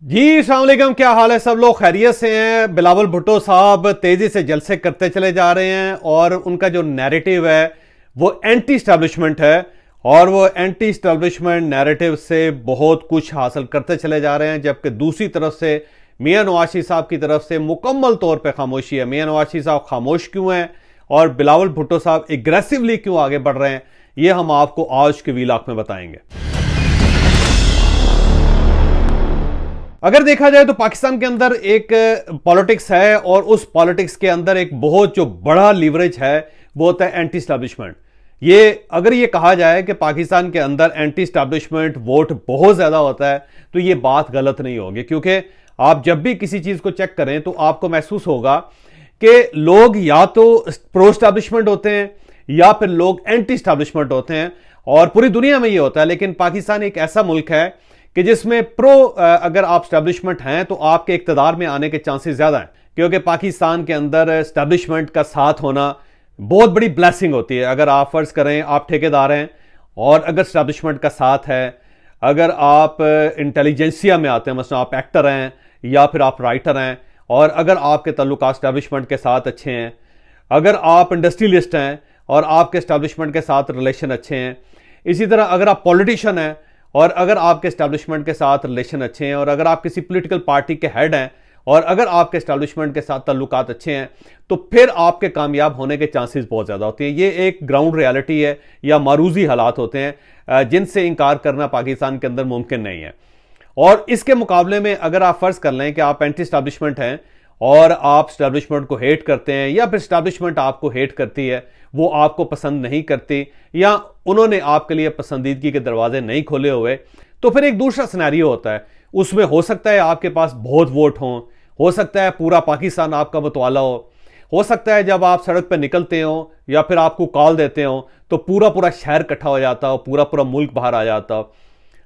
जी अस्सलाम वालेकुम। क्या हाल है? सब लोग खैरियत से हैं। बिलावल भुट्टो साहब तेजी से जलसे करते चले जा रहे हैं और उनका जो नैरेटिव है वो एंटी स्टैब्लिशमेंट है और वो एंटी स्टैब्लिशमेंट नैरेटिव से बहुत कुछ हासिल करते चले जा रहे हैं, जबकि दूसरी तरफ से मियां नवाज शरीफ साहब की तरफ से मुकम्मल तौर पर खामोशी है। मियां नवाज शरीफ साहब खामोश क्यों हैं और बिलावल भुट्टो साहब एग्रेसिवली क्यों आगे बढ़ रहे हैं, ये हम आपको आज के वीलॉग में बताएंगे। अगर देखा जाए तो पाकिस्तान के अंदर एक पॉलिटिक्स है और उस पॉलिटिक्स के अंदर एक बहुत जो बड़ा लीवरेज है वो होता है एंटी स्टैब्लिशमेंट। अगर ये कहा जाए कि पाकिस्तान के अंदर एंटी स्टैब्लिशमेंट वोट बहुत ज्यादा होता है तो ये बात गलत नहीं होगी, क्योंकि आप जब भी किसी चीज को चेक करें तो आपको महसूस होगा कि लोग या तो प्रो स्टैब्लिशमेंट होते हैं या फिर लोग एंटी स्टैब्लिशमेंट होते हैं, और पूरी दुनिया में ये होता है। लेकिन पाकिस्तान एक ऐसा मुल्क है कि जिसमें अगर आप स्टैब्लिशमेंट हैं तो आपके इक्तदार में आने के चांसेस ज्यादा हैं, क्योंकि पाकिस्तान के अंदर स्टैब्लिशमेंट का साथ होना बहुत बड़ी ब्लेसिंग होती है। अगर आप फर्ज करें आप ठेकेदार हैं और अगर स्टैब्लिशमेंट का साथ है, अगर आप इंटेलिजेंसिया में आते हैं, मतलब आप एक्टर हैं या फिर आप राइटर हैं, और अगर आपके ताल्लुकात स्टैब्लिशमेंट के साथ अच्छे हैं, अगर आप इंडस्ट्रियलिस्ट हैं और आपके स्टैब्लिशमेंट के साथ रिलेशन अच्छे हैं, इसी तरह अगर आप पॉलिटिशियन हैं और अगर आपके स्टैब्लिशमेंट के साथ रिलेशन अच्छे हैं, और अगर आप किसी पॉलिटिकल पार्टी के हेड हैं और अगर आपके स्टैब्लिशमेंट के साथ ताल्लुकात अच्छे हैं, तो फिर आपके कामयाब होने के चांसेस बहुत ज़्यादा होते हैं। ये एक ग्राउंड रियलिटी है या मारूजी हालात होते हैं जिनसे इनकार करना पाकिस्तान के अंदर मुमकिन नहीं है। और इसके मुकाबले में अगर आप फर्ज कर लें कि आप एंटी स्टैब्लिशमेंट हैं और आप स्टैब्लिशमेंट को हेट करते हैं, या फिर स्टैब्लिशमेंट आपको हेट करती है, वो आपको पसंद नहीं करती, या उन्होंने आपके लिए पसंदीदगी के दरवाजे नहीं खोले हुए, तो फिर एक दूसरा सिनेरियो होता है। उसमें हो सकता है आपके पास बहुत वोट हों, हो सकता है पूरा पाकिस्तान आपका मतवाला हो सकता है जब आप सड़क पर निकलते हो या फिर आपको कॉल देते हो तो पूरा पूरा शहर इकट्ठा हो जाता हो, पूरा पूरा मुल्क बाहर आ जाता हो।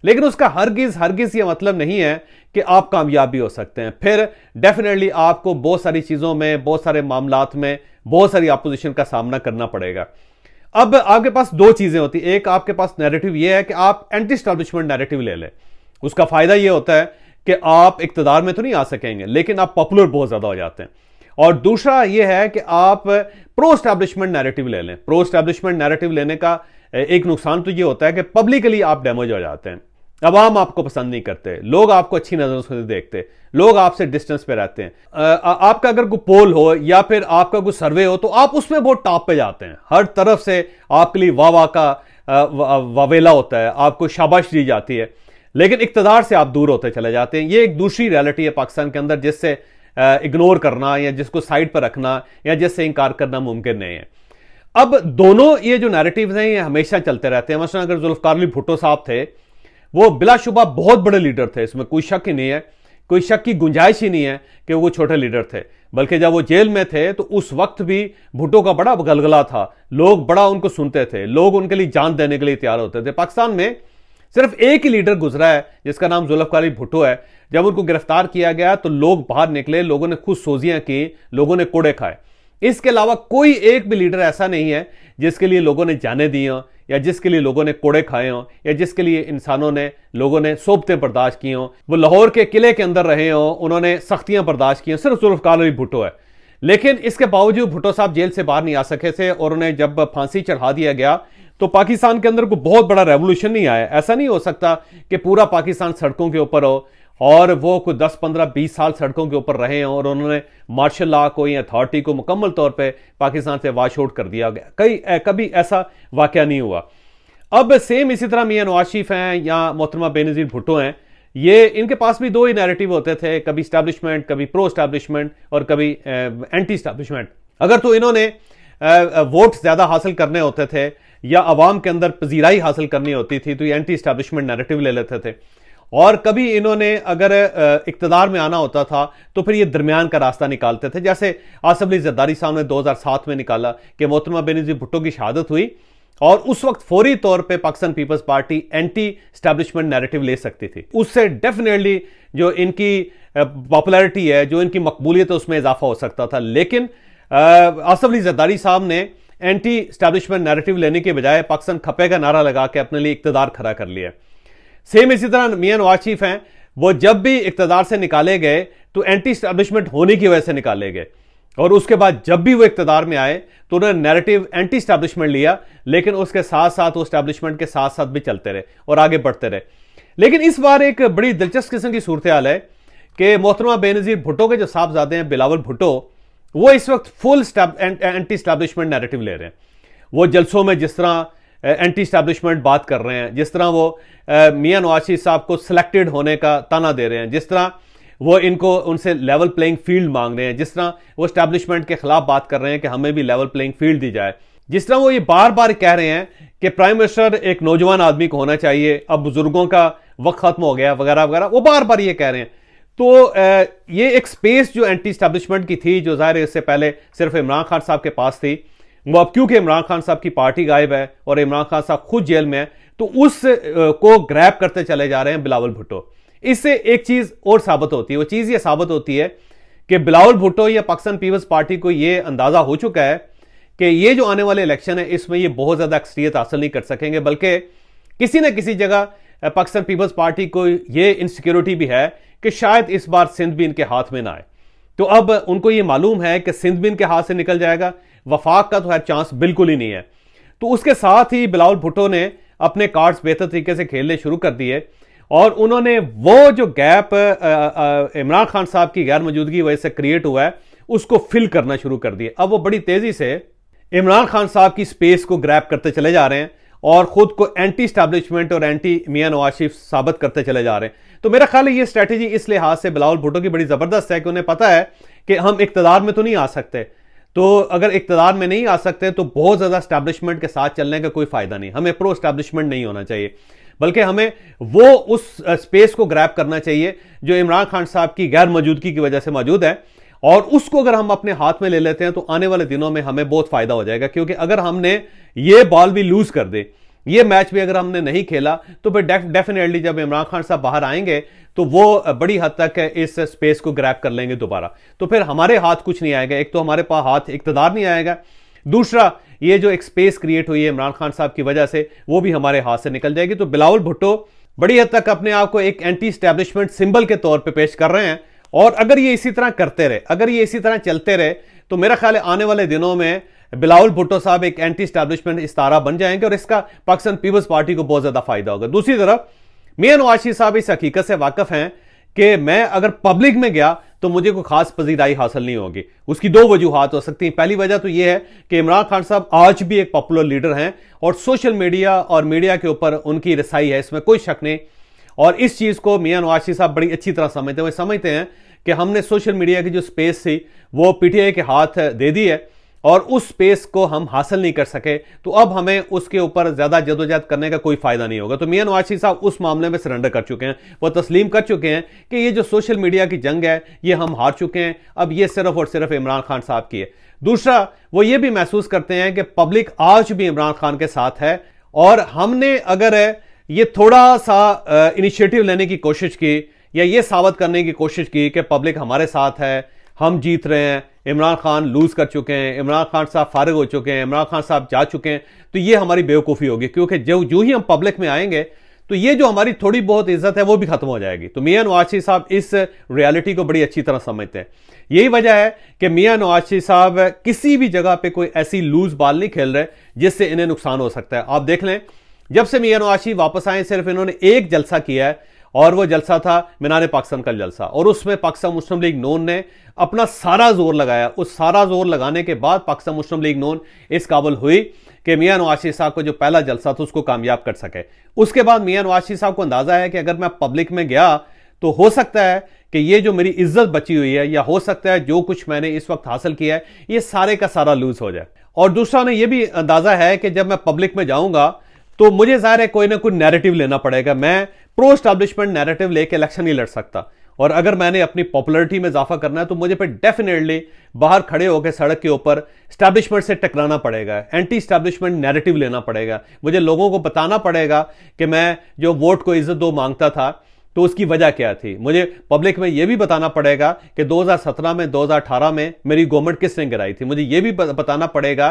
लेकिन उसका हरगिज ये मतलब नहीं है कि आप कामयाब भी हो सकते हैं। फिर डेफिनेटली आपको बहुत सारी चीज़ों में, बहुत सारे मामलात में बहुत सारी अपोजिशन का सामना करना पड़ेगा। अब आपके पास दो चीज़ें होती, एक आपके पास नैरेटिव ये है कि आप एंटी स्टैब्लिशमेंट नैरेटिव ले लें। उसका फायदा ये होता है कि आप इक्तदार में तो नहीं आ सकेंगे लेकिन आप पॉपुलर बहुत ज़्यादा हो जाते हैं। और दूसरा ये है कि आप प्रो स्टैब्लिशमेंट नैरेटिव ले लें। प्रो स्टैब्लिशमेंट नैरेटिव लेने का एक नुकसान तो ये होता है कि पब्लिकली आप डैमेज हो जाते हैं। अवाम आपको पसंद नहीं करते, लोग आपको अच्छी नजरों से देखते, लोग आपसे डिस्टेंस पे रहते हैं। आपका अगर कोई पोल हो या फिर आपका कोई सर्वे हो तो आप उसमें बहुत टॉप पे जाते हैं, हर तरफ से आपके लिए वाह वाह का वावेला होता है, आपको शाबाश दी जाती है, लेकिन इक्तदार से आप दूर होते चले जाते हैं। ये एक दूसरी रियलिटी है पाकिस्तान के अंदर, जिससे इग्नोर करना या जिसको साइड पर रखना या जिससे इनकार करना मुमकिन नहीं है। अब दोनों ये जो नैरेटिव्स हैं ये हमेशा चलते रहते हैं। मसलन अगर जुल्फकार अली भुट्टो साहब थे, वो बिलाशुबा बहुत बड़े लीडर थे, इसमें कोई शक ही नहीं है, कोई शक की गुंजाइश ही नहीं है कि वो छोटे लीडर थे। बल्कि जब वो जेल में थे तो उस वक्त भी भुट्टो का बड़ा गलगला था, लोग बड़ा उनको सुनते थे, लोग उनके लिए जान देने के लिए तैयार होते थे। पाकिस्तान में सिर्फ एक ही लीडर गुजरा है जिसका नाम जुल्फकार अली भुट्टो है। जब उनको गिरफ्तार किया गया तो लोग बाहर निकले, लोगों ने खुद सोजियां की, लोगों ने कोड़े खाए। इसके अलावा कोई एक भी लीडर ऐसा नहीं है जिसके लिए लोगों ने जाने दी हों, या जिसके लिए लोगों ने कोड़े खाए हों, या जिसके लिए लोगों ने सोबतें बर्दाश्त की हों, वो लाहौर के किले के अंदर रहे हों, उन्होंने सख्तियां बर्दाश्त की हों। सिर्फ जुल्फकार अली भुट्टो है। लेकिन इसके बावजूद भुट्टो साहब जेल से बाहर नहीं आ सके थे, और उन्हें जब फांसी चढ़ा दिया गया तो पाकिस्तान के अंदर कोई बहुत बड़ा रेवोल्यूशन नहीं आया। ऐसा नहीं हो सकता कि पूरा पाकिस्तान सड़कों के ऊपर हो और वो कोई 10, 15, 20 साल सड़कों के ऊपर रहे हों और उन्होंने मार्शल लॉ को या अथॉरिटी को मुकम्मल तौर पे पाकिस्तान से वॉश आउट कर दिया गया। कभी ऐसा वाकया नहीं हुआ। अब सेम इसी तरह मियां नवाज शरीफ हैं या मोहतरमा बेनजीर भुट्टो हैं, ये इनके पास भी दो ही नैरेटिव होते थे, कभी स्टैब्लिशमेंट, कभी प्रो स्टैब्लिशमेंट और कभी एंटी स्टैब्लिशमेंट। अगर तो इन्होंने वोट ज्यादा हासिल करने होते थे या अवाम के अंदर पजीराई हासिल करनी होती थी तो ये एंटी स्टैब्लिशमेंट नैरेटिव ले लेते थे, और कभी इन्होंने अगर इक्तदार में आना होता था तो फिर ये दरमियान का रास्ता निकालते थे। जैसे आसिफ अली जरदारी साहब ने 2007 में निकाला कि मोहतरमा बेनजीर भुट्टो की शहादत हुई और उस वक्त फौरी तौर पे Pakistan Peoples Party anti establishment narrative ले सकती थी। उससे डेफिनेटली जो इनकी पॉपुलैरिटी है, जो इनकी मकबूलियत है, उसमें इजाफा हो सकता था। लेकिन आसिफ अली जरदारी साहब ने एंटी स्टैब्लिशमेंट नैरेटिव लेने के बजाय पाकिस्तान खपे का नारा लगा के अपने लिए इक्तदार खड़ा कर लिया। सेम इसी तरह मियां नवाज शरीफ हैं, वो जब भी इक्तदार से निकाले गए तो एंटी स्टैब्लिशमेंट होने की वजह से निकाले गए, और उसके बाद जब भी वो इक्तदार में आए तो उन्होंने नैरेटिव एंटी स्टैब्लिशमेंट लिया, लेकिन उसके साथ साथ वो स्टैब्लिशमेंट के साथ साथ भी चलते रहे और आगे बढ़ते रहे। लेकिन इस बार एक बड़ी दिलचस्प किस्म की सूरत हाल है कि मोहतरमा बेनजीर भुट्टो के जो साहबजादे हैं बिलावल भुट्टो, वो इस वक्त फुल एंटी स्टैब्लिशमेंट नैरेटिव ले रहे हैं। वो जलसों में जिस तरह एंटी स्टैब्लिशमेंट बात कर रहे हैं, जिस तरह वो मियां नवाज शरीफ साहब को सिलेक्टेड होने का ताना दे रहे हैं, जिस तरह वो इनको उनसे लेवल प्लेइंग फील्ड मांग रहे हैं, जिस तरह वो स्टैब्लिशमेंट के खिलाफ बात कर रहे हैं कि हमें भी लेवल प्लेइंग फील्ड दी जाए, जिस तरह वो ये बार बार कह रहे हैं कि प्राइम मिनिस्टर एक नौजवान आदमी को होना चाहिए, अब बुजुर्गों का वक्त खत्म हो गया वगैरह वगैरह, वो बार बार ये कह रहे हैं। तो ये एक स्पेस जो एंटी स्टैब्लिशमेंट की थी, जो जाहिर है इससे पहले सिर्फ इमरान खान साहब के पास थी, वो अब क्योंकि इमरान खान साहब की पार्टी गायब है और इमरान खान साहब खुद जेल में है, तो उस को ग्रैब करते चले जा रहे हैं बिलावल भुट्टो। इससे एक चीज और साबित होती है, वो चीज ये साबित होती है कि बिलावल भुट्टो या पाकिस्तान पीपल्स पार्टी को ये अंदाजा हो चुका है कि ये जो आने वाले इलेक्शन है इसमें ये बहुत ज्यादा अक्सरियत हासिल नहीं कर सकेंगे, बल्कि किसी ना किसी जगह पाकिस्तान पीपल्स पार्टी को ये इनसिक्योरिटी भी है कि शायद इस बार सिंध भी इनके हाथ में ना आए। तो अब उनको ये मालूम है कि सिंध भी इनके हाथ से निकल जाएगा, वफाक का तो है चांस बिल्कुल ही नहीं है। तो उसके साथ ही बिलावल भुट्टो ने अपने कार्ड्स बेहतर तरीके से खेलने शुरू कर दिए और उन्होंने वो जो गैप इमरान खान साहब की गैर मौजूदगी की वजह से क्रिएट हुआ है उसको फिल करना शुरू कर दिए। अब वो बड़ी तेजी से इमरान खान साहब की स्पेस को ग्रैब करते चले जा रहे हैं और खुद को एंटी स्टैब्लिशमेंट और एंटी मियां नवाज शरीफ साबित करते चले जा रहे हैं। तो मेरा ख्याल है ये स्ट्रैटेजी इस लिहाज से बिलावल भुट्टो की बड़ी जबरदस्त है कि उन्हें पता है कि हम इक्तदार में तो नहीं आ सकते, तो अगर इक्तदार में नहीं आ सकते तो बहुत ज्यादा स्टैब्लिशमेंट के साथ चलने का कोई फायदा नहीं, हमें प्रो स्टैब्लिशमेंट नहीं होना चाहिए, बल्कि हमें वो उस स्पेस को ग्रैब करना चाहिए जो इमरान खान साहब की गैर मौजूदगी की वजह से मौजूद है, और उसको अगर हम अपने हाथ में ले लेते हैं तो आने वाले दिनों में हमें बहुत फायदा हो जाएगा। क्योंकि अगर हमने ये बॉल भी लूज कर दे, ये मैच भी अगर हमने नहीं खेला, तो फिर डेफिनेटली जब इमरान खान साहब बाहर आएंगे तो वो बड़ी हद तक इस स्पेस को ग्रैब कर लेंगे दोबारा, तो फिर हमारे हाथ कुछ नहीं आएगा। एक तो हमारे पास हाथ इक्तदार नहीं आएगा, दूसरा ये जो एक स्पेस क्रिएट हुई है इमरान खान साहब की वजह से वो भी हमारे हाथ से निकल जाएगी। तो बिलावल भुट्टो बड़ी हद तक अपने आप को एक एंटी स्टैब्लिशमेंट सिंबल के तौर पे पेश कर रहे हैं, और अगर ये इसी तरह करते रहे, अगर ये इसी तरह चलते रहे, तो मेरा ख्याल है आने वाले दिनों में बिलावल भुट्टो साहब एक एंटी स्टैब्लिशमेंट इस्तारा बन जाएंगे और इसका पाकिस्तान पीपल्स पार्टी को बहुत ज्यादा फायदा होगा। दूसरी तरफ मियां नवाज शरीफ साहब इस हकीकत से वाकिफ हैं कि मैं अगर पब्लिक में गया तो मुझे कोई खास पजीराई हासिल नहीं होगी। उसकी दो वजूहात हो सकती हैं। पहली वजह तो यह है कि इमरान खान साहब आज भी एक पॉपुलर लीडर हैं और सोशल मीडिया और मीडिया के ऊपर उनकी रसाई है, इसमें कोई शक नहीं, और इस चीज को मियां नवाज शरीफ साहब बड़ी अच्छी तरह समझते हैं। वे समझते हैं कि हमने सोशल मीडिया की जो स्पेस थी वो पीटीआई के हाथ दे दी है और उस स्पेस को हम हासिल नहीं कर सके, तो अब हमें उसके ऊपर ज्यादा जदोजहद करने का कोई फायदा नहीं होगा। तो मियां नवाज शरीफ साहब उस मामले में सरेंडर कर चुके हैं, वो तस्लीम कर चुके हैं कि ये जो सोशल मीडिया की जंग है ये हम हार चुके हैं, अब ये सिर्फ और सिर्फ इमरान खान साहब की है। दूसरा, वो ये भी महसूस करते हैं कि पब्लिक आज भी इमरान खान के साथ है, और हमने अगर ये थोड़ा सा इनिशिएटिव लेने की कोशिश की या ये साबित करने की कोशिश की कि पब्लिक हमारे साथ है, हम जीत रहे हैं, इमरान खान लूज कर चुके हैं, इमरान खान साहब फारिग हो चुके हैं, इमरान खान साहब जा चुके हैं, तो ये हमारी बेवकूफ़ी होगी। क्योंकि जो ही हम पब्लिक में आएंगे तो ये जो हमारी थोड़ी बहुत इज्जत है वो भी खत्म हो जाएगी। तो मियां नवाज शरीफ साहब इस रियलिटी को बड़ी अच्छी तरह समझते हैं। यही वजह है कि मियां नवाज शरीफ साहब किसी भी जगह पे कोई ऐसी लूज बॉल नहीं खेल रहे जिससे इन्हें नुकसान हो सकता है। आप देख लें, जब से मियां नवाज शरीफ वापस आए सिर्फ इन्होंने एक जलसा किया है, और वो जलसा था मीनार पाकिस्तान का जलसा, और उसमें पाकिस्तान मुस्लिम लीग नून ने अपना सारा जोर लगाया। उस सारा जोर लगाने के बाद पाकिस्तान मुस्लिम लीग नून इस काबिल हुई कि मियां नवाज शरीफ साहब को जो पहला जलसा था उसको कामयाब कर सके। उसके बाद मियां नवाज शरीफ साहब को अंदाजा है कि अगर मैं पब्लिक में गया तो हो सकता है कि ये जो मेरी इज्जत बची हुई है, या हो सकता है जो कुछ मैंने इस वक्त हासिल किया है, ये सारे का सारा लूज हो जाए। और दूसरा ने यह भी अंदाजा है कि जब मैं पब्लिक में जाऊंगा तो मुझे जाहिर है कोई ना कोई नैरेटिव लेना पड़ेगा। मैं प्रो स्टैब्लिशमेंट नैरेटिव लेके इलेक्शन नहीं लड़ सकता, और अगर मैंने अपनी पॉपुलैरिटी में इजाफा करना है तो मुझे फिर डेफिनेटली बाहर खड़े होकर सड़क के ऊपर स्टैब्लिशमेंट से टकराना पड़ेगा, एंटी स्टैब्लिशमेंट नैरेटिव लेना पड़ेगा। मुझे लोगों को बताना पड़ेगा कि मैं जो वोट को इज्जत दो मांगता था तो उसकी वजह क्या थी। मुझे पब्लिक में यह भी बताना पड़ेगा कि 2017 में 2018 में मेरी गवर्नमेंट किसने गिराई थी। मुझे यह भी बताना पड़ेगा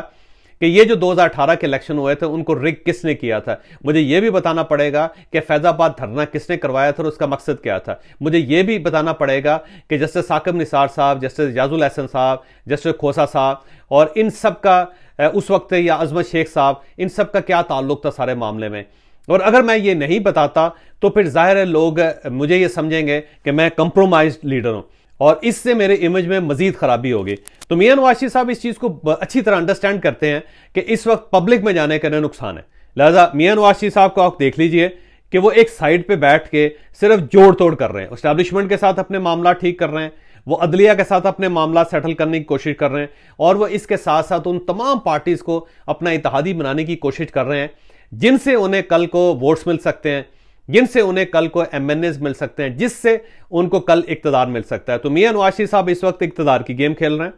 कि ये जो 2018 के इलेक्शन हुए थे उनको रिग किसने किया था। मुझे ये भी बताना पड़ेगा कि फैजाबाद धरना किसने करवाया था और उसका मकसद क्या था। मुझे ये भी बताना पड़ेगा कि जस्टिस साकिब निसार साहब, जस्टिस याजुल एहसन साहब, जस्टिस खोसा साहब और इन सब का उस वक्त, या अजमत शेख साहब, इन सब का क्या ताल्लुक था सारे मामले में। और अगर मैं ये नहीं बताता तो फिर जाहिर है लोग मुझे ये समझेंगे कि मैं कंप्रोमाइज्ड लीडर हूं और इससे मेरे इमेज में मजीद खराबी होगी। तो मियां नवाज शरीफ साहब इस चीज को अच्छी तरह अंडरस्टैंड करते हैं कि इस वक्त पब्लिक में जाने का नुकसान है। लिहाजा मियां नवाज शरीफ साहब को आप देख लीजिए कि वो एक साइड पे बैठ के सिर्फ जोड़ तोड़ कर रहे हैं, एस्टैब्लिशमेंट के साथ अपने मामला ठीक कर रहे हैं, वो अदलिया के साथ अपने मामला सेटल करने की कोशिश कर रहे हैं और वो इसके साथ साथ उन तमाम पार्टीज को अपना इत्तेहादी बनाने की कोशिश कर रहे हैं जिनसे उन्हें कल को वोट्स मिल सकते हैं, जिनसे उन्हें कल को एमएनएस मिल सकते हैं, जिससे उनको कल इक्तदार मिल सकता है। तो मियां नवाज शरीफ साहब इस वक्त इक्तदार की गेम खेल रहे हैं।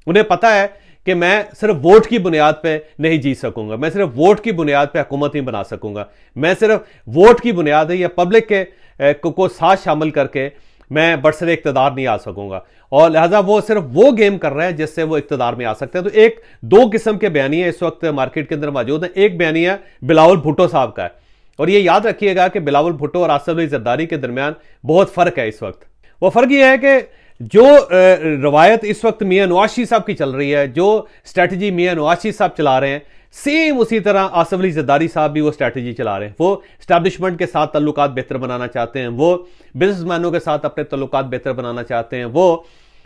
उन्हें पता है कि मैं सिर्फ वोट की बुनियाद पे नहीं जीत सकूंगा, मैं सिर्फ वोट की बुनियाद पे हुकूमत नहीं बना सकूंगा, मैं सिर्फ वोट की बुनियाद है या पब्लिक के को साथ शामिल करके मैं बरसरे इक्तदार नहीं आ सकूंगा। और लिहाजा वो सिर्फ वो गेम कर रहे हैं जिससे वो इक्तदार में आ सकते हैं। तो एक दो किस्म के बयानिया इस वक्त मार्केट के अंदर मौजूद हैं। एक बयानिया बिलावल भुट्टो साहब का है और ये याद रखिएगा कि बिलावल भुट्टो और आसिफ अली जरदारी के दरमियान बहुत फर्क है इस वक्त। वो फर्क ये है कि जो रवायत इस वक्त मियां नवाज शरीफ साहब की चल रही है, जो स्ट्रैटेजी मियां नवाज शरीफ साहब चला रहे हैं, सेम उसी तरह आसिफ अली जरदारी साहब भी वो स्ट्रैटेजी चला रहे हैं। वो एस्टैब्लिशमेंट के साथ तल्लुकात बेहतर बनाना चाहते हैं, वो बिजनेसमैनों के साथ अपने तल्लुकात बेहतर बनाना चाहते हैं, वो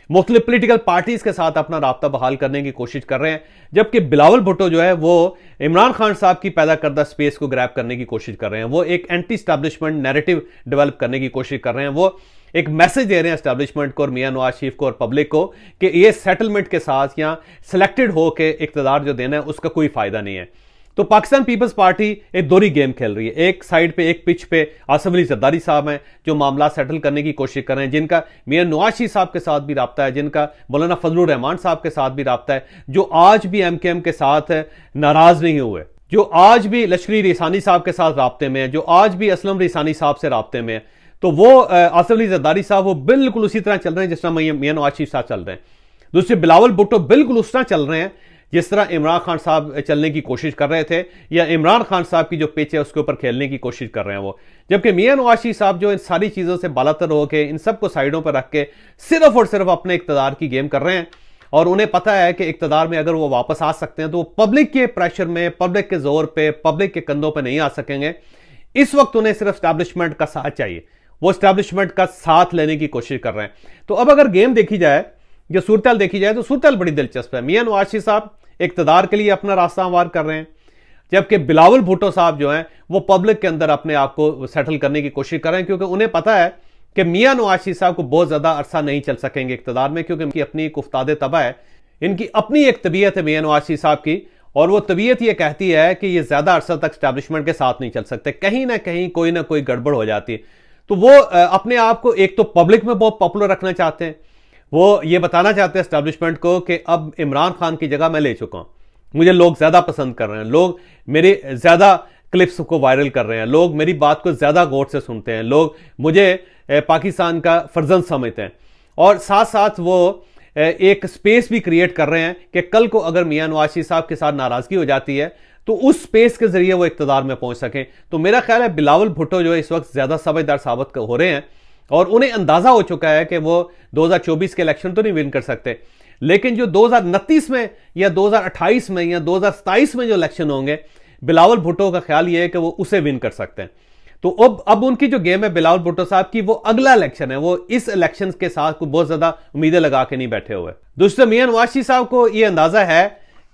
मुख्तलिफ पोलिटिकल पार्टीज के साथ अपना राब्ता बहाल करने की कोशिश कर रहे हैं। जबकि बिलावल भुट्टो जो है वो इमरान खान साहब की पैदा करदा स्पेस को ग्रैब करने की कोशिश कर रहे हैं, वो एक एंटी स्टैब्लिशमेंट नैरेटिव डेवलप करने की कोशिश कर रहे हैं, वो एक मैसेज दे रहे हैं एस्टैब्लिशमेंट को और मियां नवाज शरीफ को और पब्लिक को कि ये सेटलमेंट के साथ या सिलेक्टेड होकर इक्तदार जो देना है उसका कोई फायदा नहीं है। तो पाकिस्तान पीपल्स पार्टी एक दोहरी गेम खेल रही है। एक साइड पे, एक पिच पे आसिफ अली जरदारी साहब हैं जो मामला सेटल करने की कोशिश कर रहे हैं, जिनका मियां नवाज शरीफ साहब के साथ भी राब्ता है, जिनका मौलाना फजलुर रहमान साहब के साथ भी राब्ता है, जो आज भी एमकेएम के साथ नाराज नहीं हुए, जो आज भी लश्करी रिसानी साहब के साथ राब्ते में है, जो आज भी असलम रिसानी साहब से राब्ते में है। तो वो आसिफ अली जरदारी साहब वो बिल्कुल उसी तरह चल रहे हैं जिस तरह मियां नवाज शरीफ साहब चल रहे हैं। दूसरे बिलावल भुट्टो बिल्कुल उस तरह चल रहे हैं जिस तरह इमरान खान साहब चलने की कोशिश कर रहे थे, या इमरान खान साहब की जो पिच है उसके ऊपर खेलने की कोशिश कर रहे हैं वो। जबकि मियां नवाज शरीफ साहब जो इन सारी चीजों से बालातर होकर इन सबको साइडों पर रख के सिर्फ और सिर्फ अपने इक्तदार की गेम कर रहे हैं और उन्हें पता है कि इक्तदार में अगर वो वापस आ सकते हैं तो वो पब्लिक के प्रेशर में, पब्लिक के जोर पे, पब्लिक के कंधों पर नहीं आ सकेंगे। इस वक्त उन्हें सिर्फ एस्टैब्लिशमेंट का साथ चाहिए, वो एस्टैब्लिशमेंट का साथ लेने की कोशिश कर रहे हैं। तो अब अगर गेम देखी जाए, जो सूरत देखी जाए, तो सूरत बड़ी दिलचस्प है। मियां नवाज शरीफ साहब इक्तदार के लिए अपना रास्ता हमवार कर रहे हैं, जबकि बिलावल भुट्टो साहब जो हैं वो पब्लिक के अंदर अपने आप को सेटल करने की कोशिश कर रहे हैं, क्योंकि उन्हें पता है कि मियां नवाज शरीफ साहब को बहुत ज्यादा अरसा नहीं चल सकेंगे इक्तदार में, क्योंकि इनकी अपनी एक उफ्ताद तबाह है, इनकी अपनी एक तबीयत है मियां नवाज शरीफ साहब की, और वो तबीयत ये कहती है कि ये ज्यादा अरसा तक एस्टैब्लिशमेंट के साथ नहीं चल सकते, कहीं ना कहीं कोई ना कोई गड़बड़ हो जाती है। तो वो अपने आप को एक तो पब्लिक में बहुत पॉपुलर रखना चाहते हैं, वो ये बताना चाहते हैं एस्टैब्लिशमेंट को कि अब इमरान खान की जगह मैं ले चुका हूं, मुझे लोग ज्यादा पसंद कर रहे हैं, लोग मेरे ज्यादा क्लिप्स को वायरल कर रहे हैं, लोग मेरी बात को ज्यादा गौर से सुनते हैं, लोग मुझे पाकिस्तान का फर्जंद समझते हैं। और साथ साथ वो एक स्पेस भी क्रिएट कर रहे हैं कि कल को अगर मियां नवाज शरीफ साहब के साथ नाराजगी हो जाती है तो उस स्पेस के जरिए वो इक्तदार में पहुंच सकें। तो मेरा ख्याल है बिलावल भुट्टो जो है इस वक्त ज्यादा समझदार साबित हो रहे हैं और उन्हें अंदाजा हो चुका है कि वो 2024 के इलेक्शन तो नहीं विन कर सकते, लेकिन जो 2029 में या 2028 में या 2027 में जो इलेक्शन होंगे, बिलावल भुट्टो का ख्याल यह है कि वो उसे विन कर सकते हैं। तो अब उनकी जो गेम है बिलावल भुट्टो साहब की, वो अगला इलेक्शन है, वो इस इलेक्शन के साथ को बहुत ज्यादा उम्मीदें लगा के नहीं बैठे हुए। दोस्तों, मियां नवाज शरीफ साहब को यह अंदाजा है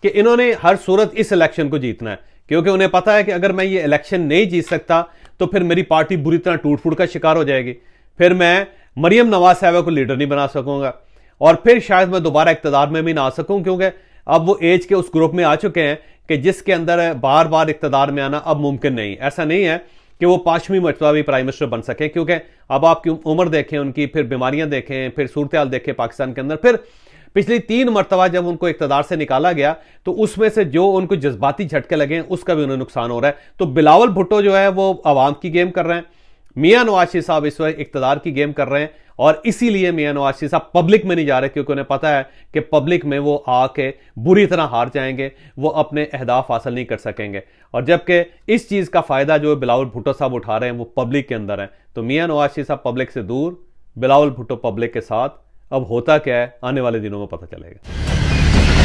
कि इन्होंने हर सूरत इस इलेक्शन को जीतना है, क्योंकि उन्हें पता है कि अगर मैं ये इलेक्शन नहीं जीत सकता तो फिर मेरी पार्टी बुरी तरह टूट फूट का शिकार हो जाएगी, फिर मैं मरियम नवाज साहब को लीडर नहीं बना सकूंगा और फिर शायद मैं दोबारा इक्तदार में भी ना आ सकूं, क्योंकि अब वो एज के उस ग्रुप में आ चुके हैं कि जिसके अंदर बार बार इक्तदार में आना अब मुमकिन नहीं। ऐसा नहीं है कि वो 5वीं मरतबा भी प्राइम मिनिस्टर बन सके, क्योंकि अब आपकी उम्र देखें उनकी, फिर बीमारियां देखें, फिर सूरत हाल देखें पाकिस्तान के अंदर, फिर पिछली 3 मरतबा जब उनको इक्तदार से निकाला गया तो उसमें से जो उनको जज्बाती झटके लगे उसका भी उन्हें नुकसान हो रहा है। तो बिलावल भुट्टो जो है वो आवाम की गेम कर रहे हैं मियां नवाज शरीफ साहब इस वक्त इक्तदार की गेम कर रहे हैं और इसीलिए मियां नवाज शरीफ साहब पब्लिक में नहीं जा रहे, क्योंकि उन्हें पता है कि पब्लिक में वो आके बुरी तरह हार जाएंगे, वो अपने अहदाफ हासिल नहीं कर सकेंगे। और जबकि इस चीज का फायदा जो बिलावल भुट्टो साहब उठा रहे हैं वो पब्लिक के अंदर है। तो मियां नवाज शरीफ साहब पब्लिक से दूर, बिलावल भुट्टो पब्लिक के साथ। अब होता क्या है आने वाले दिनों में पता चलेगा।